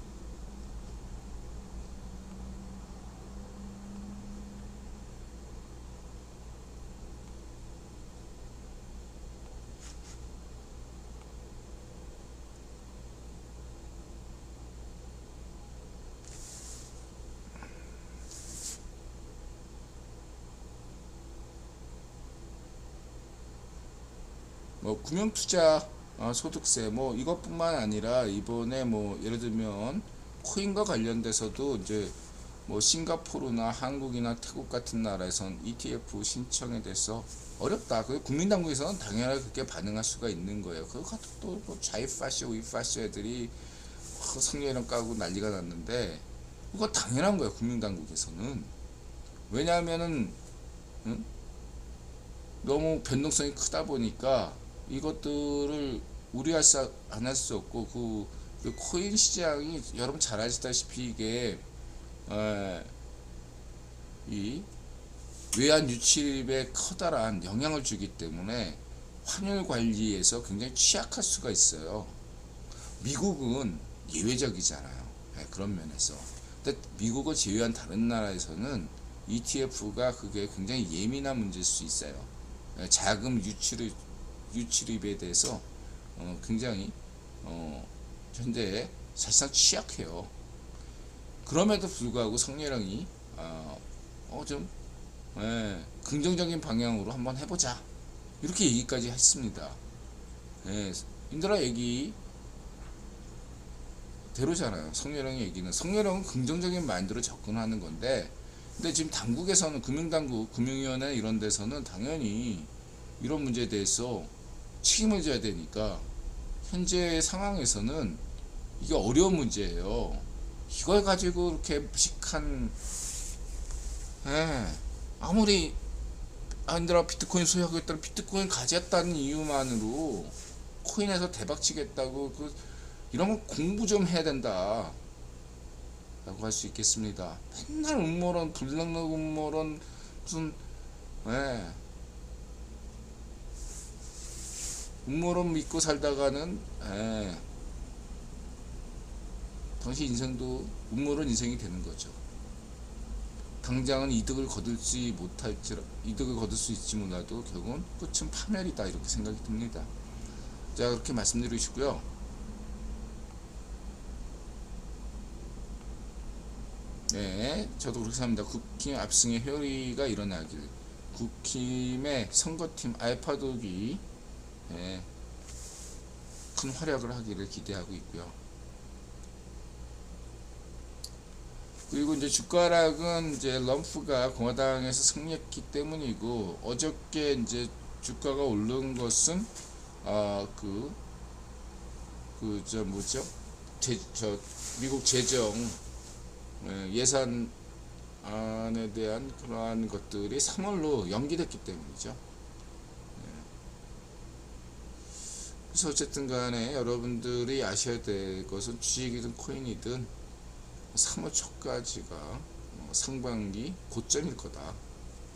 금융투자 소득세 이것뿐만 아니라 이번에 예를 들면 코인과 관련돼서도 이제 싱가포르나 한국이나 태국 같은 나라에선 ETF 신청에 대해서 어렵다. 그 국민당국에서는 당연하게 그렇게 반응할 수가 있는 거예요. 그거 또 좌파시오 우파시오 애들이 성렬이랑 까고 난리가 났는데 그거 당연한 거예요. 국민당국에서는. 왜냐하면은 너무 변동성이 크다 보니까 이것들을 우려할 수 안 할 수 없고 그 코인 시장이 여러분 잘 아시다시피 이게 이 외환 유출입에 커다란 영향을 주기 때문에 환율 관리에서 굉장히 취약할 수가 있어요. 미국은 예외적이잖아요. 그런 면에서. 근데 미국을 제외한 다른 나라에서는 ETF가 그게 굉장히 예민한 문제일 수 있어요. 자금 유출입에 대해서 굉장히 현재 사실상 취약해요. 그럼에도 불구하고 성렬형이 좀 긍정적인 방향으로 한번 해보자 이렇게 얘기까지 했습니다. 인들아 얘기 대로잖아요. 성렬형 얘기는 성렬형은 긍정적인 마인드로 접근하는 건데, 근데 지금 당국에서는 금융당국, 금융위원회 이런 데서는 당연히 이런 문제에 대해서 책임을 져야 되니까 현재 상황에서는 이게 어려운 문제예요. 이걸 가지고 이렇게 무식한, 아무리 아니라 비트코인 소유하고 있다는 비트코인 가졌다는 이유만으로 코인에서 대박 치겠다고 이런 거 공부 좀 해야 된다 라고 할 수 있겠습니다. 맨날 음모론, 불능력 음모론, 무슨 음모론 믿고 살다가는 당시 인생도 음모론 인생이 되는 거죠. 당장은 이득을 거둘 수 있지 몰라도 결국은 끝은 파멸이다, 이렇게 생각이 듭니다. 자, 그렇게 말씀드리시고요. 네, 저도 그렇게 생각합니다. 국힘 압승의 회의가 일어나길, 국힘의 선거팀 알파독이 큰 활약을 하기를 기대하고 있고요. 그리고 이제 주가락은 이제 럼프가 공화당에서 승리했기 때문이고, 어저께 이제 주가가 오른 것은 미국 재정 예산안에 대한 그러한 것들이 3월로 연기됐기 때문이죠. 그래서 어쨌든 간에 여러분들이 아셔야 될 것은 주식이든 코인이든 3월 초까지가 상반기 고점일 거다,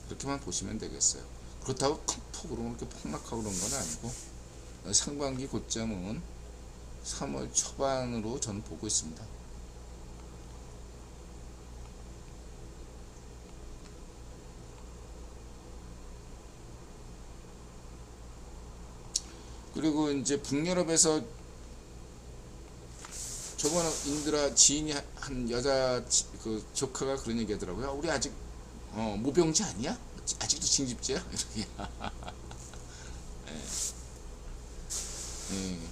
그렇게만 보시면 되겠어요. 그렇다고 큰 폭으로 이렇게 폭락하고 그런 건 아니고, 상반기 고점은 3월 초반으로 저는 보고 있습니다. 그리고 이제 북유럽에서 저번에 인드라 지인이 한 여자 조카가 그런 얘기 하더라고요. 우리 아직 모병제 아니야? 아직도 징집제야? 이렇게.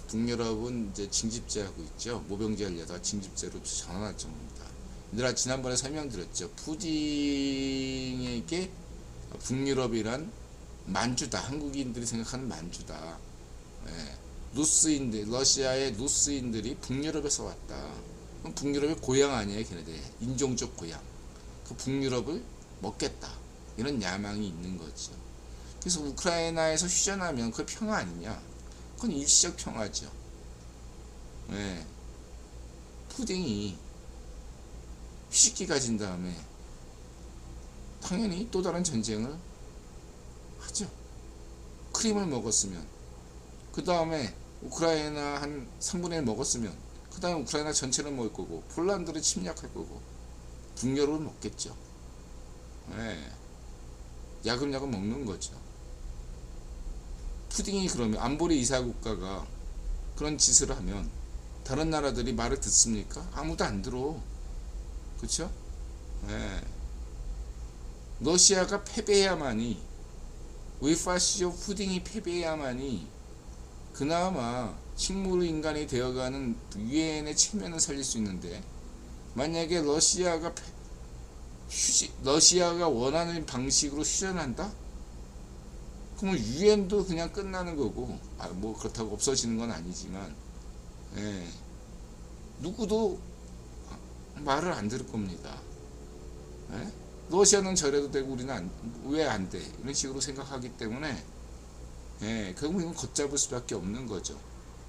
북유럽은 이제 징집제하고 있죠. 모병제 하려다가 징집제로 전환할 정도입니다. 인드라 지난번에 설명드렸죠. 푸딩에게 북유럽이란 만주다. 한국인들이 생각하는 만주다. 루스인들, 러시아의 루스인들이 북유럽에서 왔다. 그럼 북유럽의 고향 아니에요, 걔네들. 인종적 고향. 그 북유럽을 먹겠다, 이런 야망이 있는 거죠. 그래서 우크라이나에서 휴전하면 그게 평화 아니냐? 그건 일시적 평화죠. 푸딩이 휴식기 가진 다음에 당연히 또 다른 전쟁을 하죠. 크림을 먹었으면, 그 다음에 우크라이나 한 3분의 1 먹었으면, 그 다음에 우크라이나 전체를 먹을 거고, 폴란드를 침략할 거고, 북유럽을 먹겠죠. 야금야금 먹는 거죠. 푸딩이 그러면 안보리 이사 국가가 그런 짓을 하면 다른 나라들이 말을 듣습니까? 아무도 안 들어. 그쵸? 러시아가 패배해야만이, 웨이파시오 푸딩이 패배해야만이 그나마 식물 인간이 되어가는 유엔의 체면을 살릴 수 있는데, 만약에 러시아가 원하는 방식으로 휴전한다? 그러면 유엔도 그냥 끝나는 거고, 뭐 그렇다고 없어지는 건 아니지만, 누구도 말을 안 들을 겁니다. 러시아는 저래도 되고 우리는 왜 안 돼? 이런 식으로 생각하기 때문에 결국 이건 걷잡을 수밖에 없는 거죠.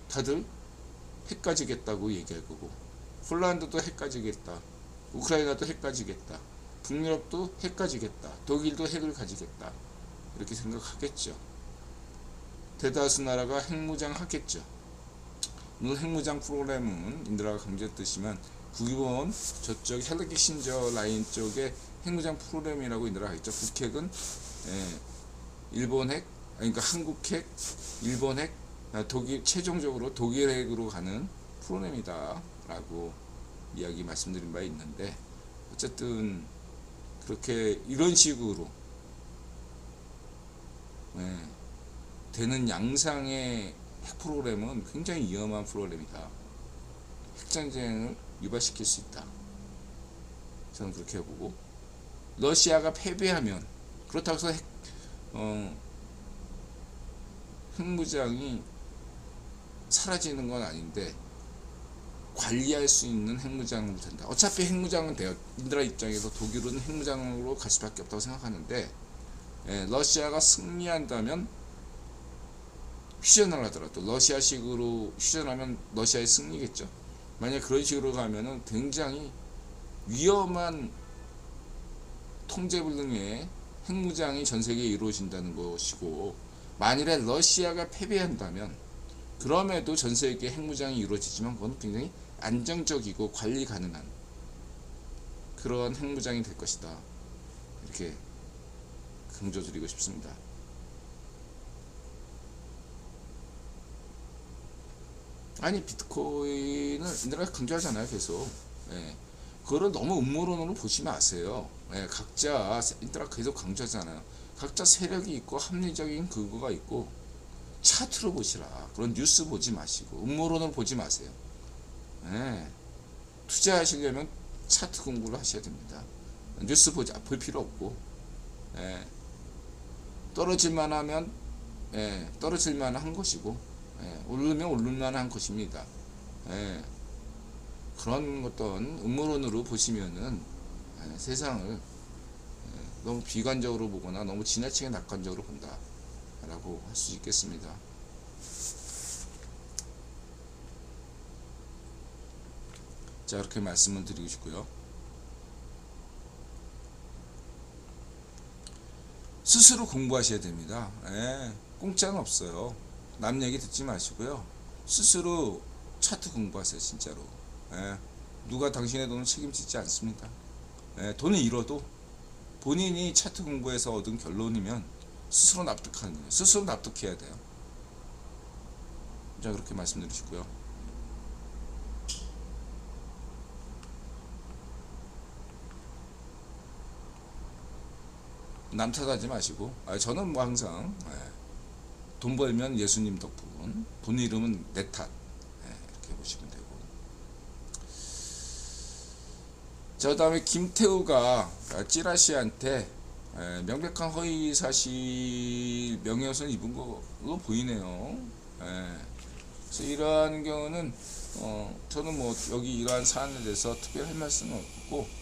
다들 핵 가지겠다고 얘기할 거고, 폴란드도 핵 가지겠다, 우크라이나도 핵 가지겠다, 북유럽도 핵 가지겠다, 독일도 핵을 가지겠다, 이렇게 생각하겠죠. 대다수 나라가 핵무장 하겠죠. 오늘 핵무장 프로그램은 인드라가 강조했듯이만 국이본 저쪽 헬기 신저 라인 쪽에 핵무장 프로그램이라고 인드라가 했죠. 북핵은 일본 핵, 그러니까 한국 핵, 일본 핵, 독일, 최종적으로 독일 핵으로 가는 프로그램이다 라고 이야기 말씀드린 바 있는데, 어쨌든 그렇게 이런 식으로 되는 양상의 핵 프로그램은 굉장히 위험한 프로그램이다. 핵전쟁을 유발시킬 수 있다. 저는 그렇게 보고, 러시아가 패배하면, 그렇다고 해서 핵무장이 사라지는 건 아닌데 관리할 수 있는 핵무장으로 된다. 어차피 핵무장은 돼요. 인드라 입장에서 독일은 핵무장으로 갈 수밖에 없다고 생각하는데, 러시아가 승리한다면, 휴전을 하더라도 러시아식으로 휴전하면 러시아의 승리겠죠. 만약 그런 식으로 가면은 굉장히 위험한 통제불능의 핵무장이 전 세계에 이루어진다는 것이고, 만일에 러시아가 패배한다면, 그럼에도 전 세계에 핵무장이 이루어지지만 그건 굉장히 안정적이고 관리 가능한 그런 핵무장이 될 것이다. 이렇게 강조드리고 싶습니다. 아니, 비트코인을 인드라 강조하잖아요, 계속. 그거를 너무 음모론으로 보지 마세요. 각자 인드라 계속 강조하잖아요. 각자 세력이 있고 합리적인 근거가 있고, 차트로 보시라. 그런 뉴스 보지 마시고 음모론으로 보지 마세요. 투자하시려면 차트 공부를 하셔야 됩니다. 뉴스 볼 필요 없고, 떨어질만 하면 떨어질만 한 것이고, 오르면 오를만 한 것입니다. 그런 어떤 음모론으로 보시면은 세상을 너무 비관적으로 보거나 너무 지나치게 낙관적으로 본다 라고 할 수 있겠습니다. 자, 이렇게 말씀을 드리고 싶고요. 스스로 공부하셔야 됩니다. 공짜는 없어요. 남 얘기 듣지 마시고요. 스스로 차트 공부하세요. 진짜로. 누가 당신의 돈을 책임지지 않습니다. 돈을 잃어도 본인이 차트 공부해서 얻은 결론이면 스스로 납득하는 거예요. 스스로 납득해야 돼요. 자, 그렇게 말씀드리시고요. 남 탓하지 마시고, 저는 뭐 항상 돈 벌면 예수님 덕분, 돈 잃으면 내 탓, 이렇게 보시면 되고. 자, 그 다음에 김태우가 찌라시한테 명백한 허위 사실 명예훼손 입은 걸로 보이네요. 그래서 이러한 경우는 저는 뭐 여기 이러한 사안에 대해서 특별히 할 말씀은 없고,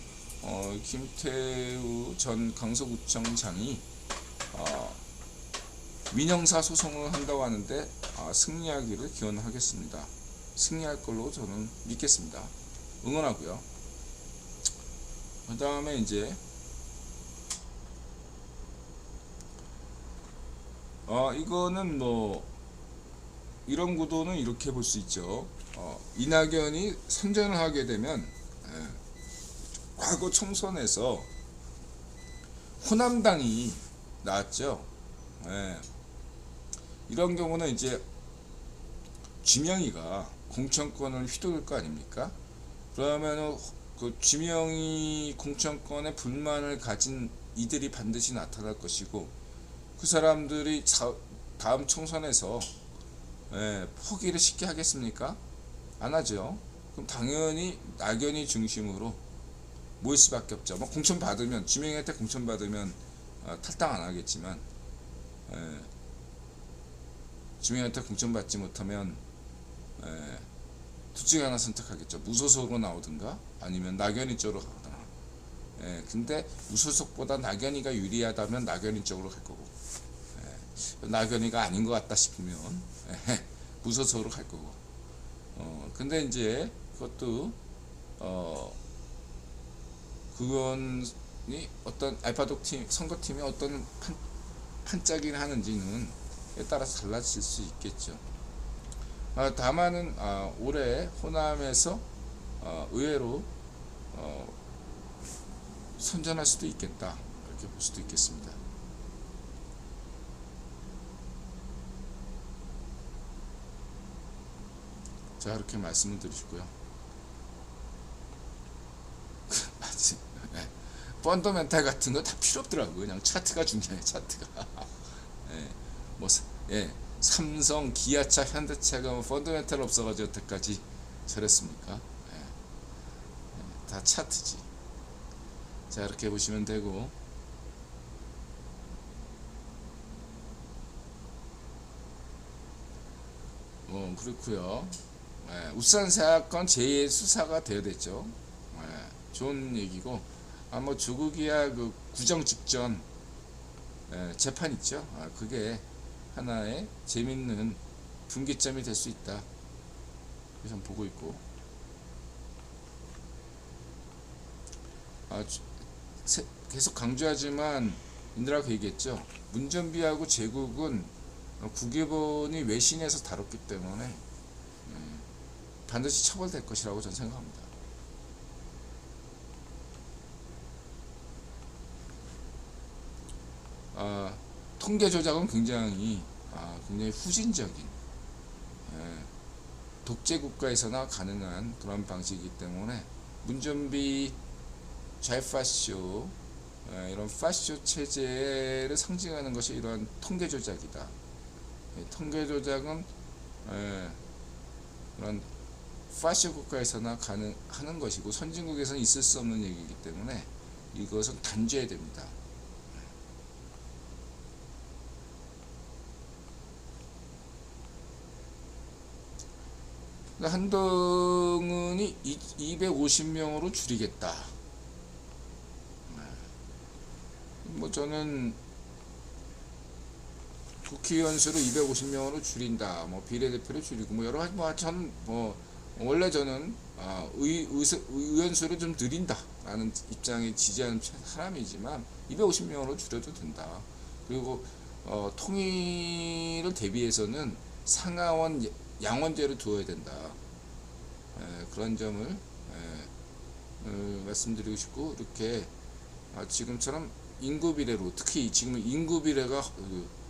김태우 전 강서구청장이 민형사 소송을 한다고 하는데 승리하기를 기원하겠습니다. 승리할 걸로 저는 믿겠습니다. 응원하고요. 그 다음에 이제 이거는 뭐 이런 구도는 이렇게 볼 수 있죠. 이낙연이 선전을 하게 되면 과거 총선에서 호남당이 나왔죠. 이런 경우는 이제 지명이가 공천권을 휘두를 거 아닙니까? 그러면은 그 지명이 공천권에 불만을 가진 이들이 반드시 나타날 것이고, 그 사람들이 다음 총선에서 포기를 쉽게 하겠습니까? 안 하죠. 그럼 당연히 낙연이 중심으로 모일 수밖에 없죠. 뭐 공천 받으면, 지명한테 공천 받으면 탈당 안 하겠지만, 지명한테 공천 받지 못하면 둘 중에 하나 선택하겠죠. 무소속으로 나오든가 아니면 낙연이 쪽으로 가거나. 근데 무소속보다 낙연이가 유리하다면 낙연이 쪽으로 갈 거고, 낙연이가 아닌 것 같다 싶으면 무소속으로 갈 거고. 근데 이제 그것도 그건이 어떤 알파독 팀 선거팀이 어떤 판짜기를 하는지는 에 따라서 달라질 수 있겠죠. 다만은 올해 호남에서 의외로 선전할 수도 있겠다, 이렇게 볼 수도 있겠습니다. 자, 이렇게 말씀을 드리시고요. 펀더멘탈 같은 거 다 필요 없더라고요. 그냥 차트가 중요해요. 차트가. 삼성, 기아차, 현대차가 뭐 펀더멘탈 없어가지고 여태까지 저랬습니까? 다 차트지. 자, 이렇게 보시면 되고, 그렇고요. 울산 사건 제2의 수사가 되어야 됐죠. 좋은 얘기고, 뭐 조국이야 그 구정 직전 재판 있죠. 그게 하나의 재밌는 분기점이 될 수 있다. 그래서 보고 있고, 계속 강조하지만 인드라가 얘기했죠. 문전비하고 제국은 국외본이 외신에서 다뤘기 때문에 반드시 처벌될 것이라고 저는 생각합니다. 통계 조작은 굉장히 후진적인 독재 국가에서나 가능한 그런 방식이기 때문에 문전비 좌파쇼 이런 파쇼 체제를 상징하는 것이 이러한 통계 조작이다. 통계 조작은 그런 파쇼 국가에서나 가능하는 것이고 선진국에서는 있을 수 없는 얘기이기 때문에 이것은 단죄해야 됩니다. 한동훈이 250명으로 줄이겠다. 저는 국회의원 수를 250명으로 줄인다. 비례대표를 줄이고 여러 가지 저는 원래 저는 의원 수를 좀 늘린다라는 입장에 지지하는 사람이지만 250명으로 줄여도 된다. 그리고 통일을 대비해서는 상하원 양원제를 두어야 된다. 그런 점을 말씀드리고 싶고, 이렇게 지금처럼 인구 비례로, 특히 지금 인구 비례가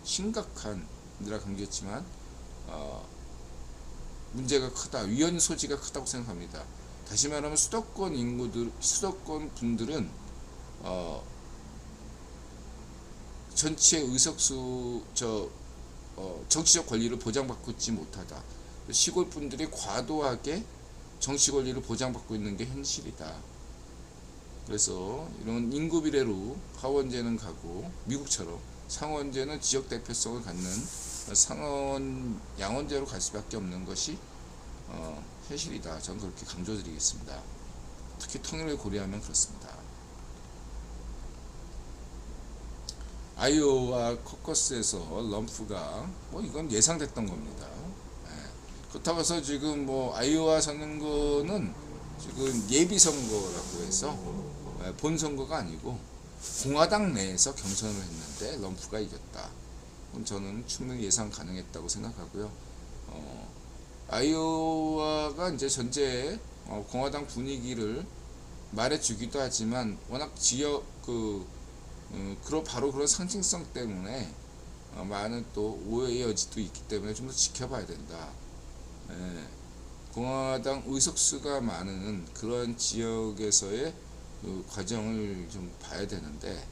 심각한 인드라 강조했지만 문제가 크다, 위헌 소지가 크다고 생각합니다. 다시 말하면 수도권 분들은 전체 의석수 정치적 권리를 보장받고 있지 못하다. 시골 분들이 과도하게 정치 권리를 보장받고 있는 게 현실이다. 그래서 이런 인구 비례로 하원제는 가고, 미국처럼 상원제는 지역 대표성을 갖는 상원 양원제로 갈 수밖에 없는 것이 현실이다. 저는 그렇게 강조드리겠습니다. 특히 통일을 고려하면 그렇습니다. 아이오와 코커스에서 럼프가 이건 예상됐던 겁니다. 그렇다고 해서 지금 아이오와 선거는 지금 예비 선거라고 해서 본 선거가 아니고 공화당 내에서 경선을 했는데 럼프가 이겼다. 그럼 저는 충분히 예상 가능했다고 생각하고요. 아이오와가 이제 전제 공화당 분위기를 말해주기도 하지만 워낙 지역 바로 그런 상징성 때문에 많은 또 오해의 여지도 있기 때문에 좀 더 지켜봐야 된다. 공화당 의석수가 많은 그런 지역에서의 과정을 좀 봐야 되는데,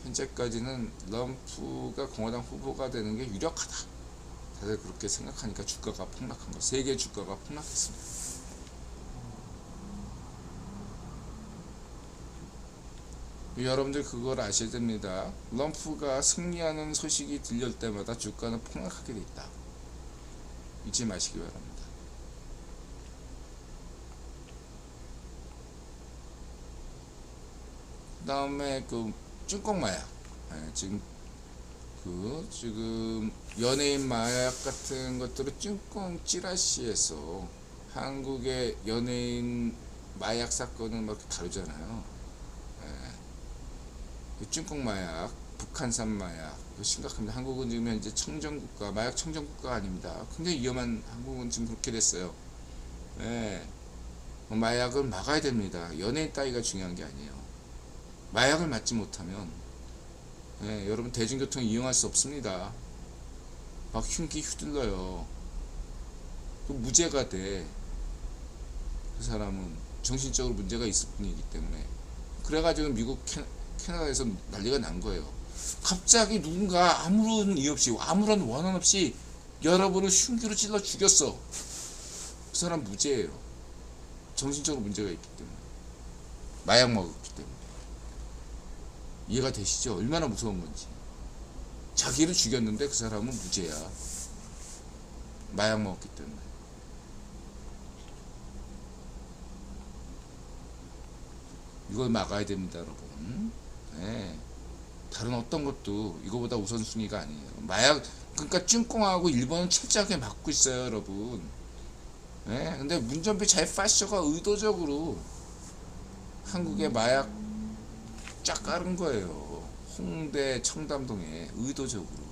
현재까지는 럼프가 공화당 후보가 되는 게 유력하다. 다들 그렇게 생각하니까 주가가 폭락한 거, 세계 주가가 폭락했습니다. 여러분들 그걸 아셔야 됩니다. 럼프가 승리하는 소식이 들릴 때마다 주가는 폭락하게 돼 있다. 잊지 마시기 바랍니다. 그 다음에 찐꽁 마약, 지금 연예인 마약 같은 것들을 찐꽁 찌라시에서 한국의 연예인 마약 사건을 막 다루잖아요. 찐꽁 마약, 북한산 마약 심각합니다. 한국은 지금 현재 청정국가, 마약 청정국가 아닙니다. 굉장히 위험한, 한국은 지금 그렇게 됐어요. 마약을 막아야 됩니다. 연예인 따위가 중요한 게 아니에요. 마약을 맞지 못하면 여러분 대중교통 이용할 수 없습니다. 막 흉기 휘둘러요. 무죄가 돼. 그 사람은 정신적으로 문제가 있을 뿐이기 때문에. 그래가지고 미국 캐나다에서 난리가 난 거예요. 갑자기 누군가 아무런 이유 없이, 아무런 원한 없이 여러분을 흉기로 찔러 죽였어. 그 사람 무죄예요. 정신적으로 문제가 있기 때문에, 마약 먹었기 때문에. 이해가 되시죠? 얼마나 무서운 건지. 자기를 죽였는데 그 사람은 무죄야. 마약 먹었기 때문에. 이걸 막아야 됩니다, 여러분. 네. 다른 어떤 것도 이거보다 우선순위가 아니에요. 마약, 그러니까 찐꽁하고 일본은 철저하게 막고 있어요, 여러분. 네. 근데 문전비 자이파쇼가 의도적으로 한국에 마약 쫙 깔은 거예요. 홍대 청담동에 의도적으로.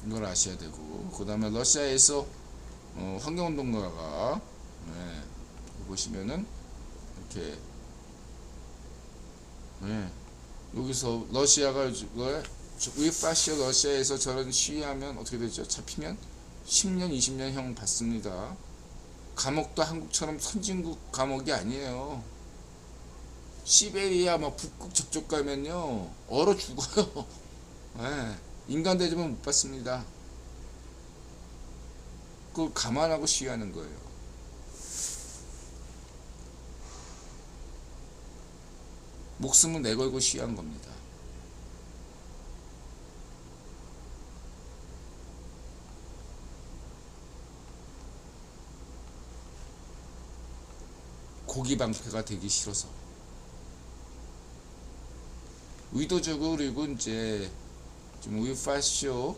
이걸 아셔야 되고, 그 다음에 러시아에서 환경운동가가, 네, 보시면은 이렇게, 네, 여기서 러시아가 위파시아 러시아에서 저런 시위하면 어떻게 되죠? 잡히면 10년 20년형 받습니다. 감옥도 한국처럼 선진국 감옥이 아니에요. 시베리아 막 북극 저쪽 가면요 얼어 죽어요. 네, 인간 대접은 못 받습니다. 그걸 감안하고 시위하는 거예요. 목숨을 내걸고 시위한 겁니다. 고기 방패가 되기 싫어서. 의도적으로. 그리고 이제 지금 위파쇼는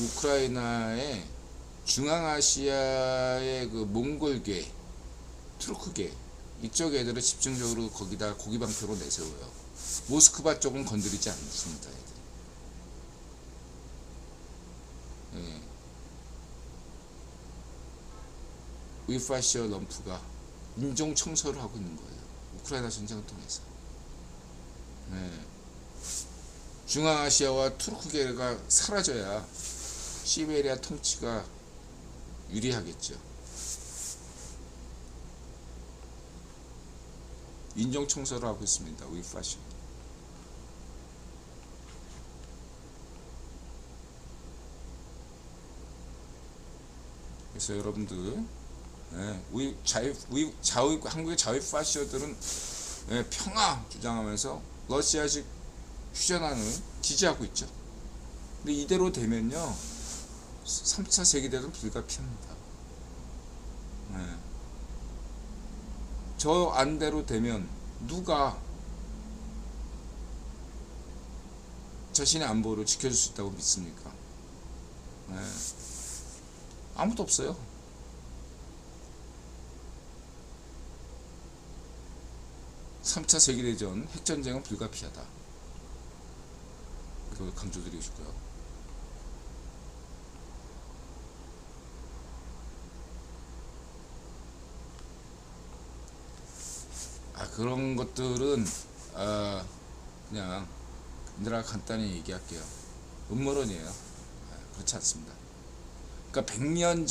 우크라이나의 중앙아시아의 그 몽골계, 투르크계 이쪽 애들을 집중적으로 거기다 고기 방패로 내세워요. 모스크바 쪽은 건드리지 않습니다. 애들. 예. 위파시어 럼프가 인종 청소를 하고 있는 거예요. 우크라이나 전쟁을 통해서. 네. 중앙아시아와 투르크계가 사라져야 시베리아 통치가 유리하겠죠. 인종 청소를 하고 있습니다. 위파시어. 그래서 여러분들, 한국의 자위 파시어들은 평화 주장하면서 러시아식 휴전안을 지지하고 있죠. 근데 이대로 되면요 3차 세계대전 불가피합니다. 저 안대로 되면 누가 자신의 안보를 지켜줄 수 있다고 믿습니까? 아무도 없어요. (3차) 세계대전 핵전쟁은 불가피하다. 그걸 강조드리고 싶고요. 그런 것들은 그냥 내가 간단히 얘기할게요. 음모론이에요. 그렇지 않습니다. 그러니까 100년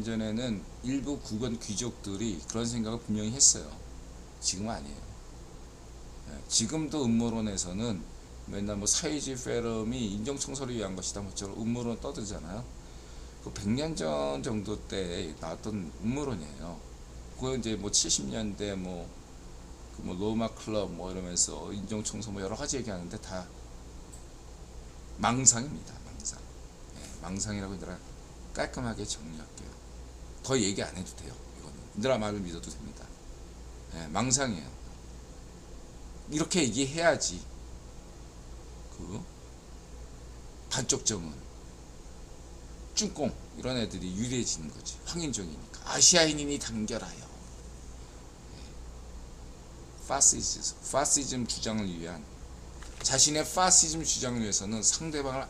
전에는 일부 국원 귀족들이 그런 생각을 분명히 했어요. 지금은 아니에요. 지금도 음모론에서는 맨날 뭐 사회주의 페럼이 인종청소를 위한 것이다 뭐처럼 음모론 떠들잖아요. 그 100년 전 정도 때 나왔던 음모론이에요. 그거 이제 뭐 70년대 뭐 로마 클럽 뭐 이러면서 인종청소 뭐 여러 가지 얘기하는데 다 망상입니다. 망상. 망상이라고 얘들아 깔끔하게 정리할게요. 더 얘기 안 해도 돼요. 이거는 얘들아 말을 믿어도 됩니다. 망상이에요. 이렇게 얘기해야지 그 반쪽정은 쭝꽁 이런 애들이 유리해지는 거지. 황인종이니까 아시아인이니 단결하여 파시즘 주장을 위한 자신의 파시즘 주장을 위해서는 상대방을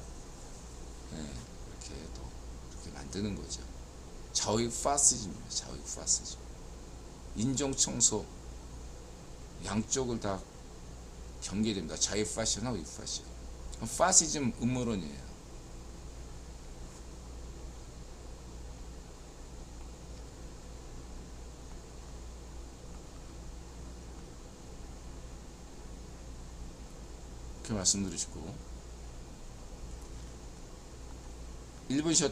이렇게 만드는 거죠. 좌익 파시즘이에요. 좌익 파시즘. 인종 청소 양쪽을 다 경계됩니다. 좌익 파시나 우익 파시. 파시즘 음모론이에요. 그렇게 말씀드리시고 1분 쉬었다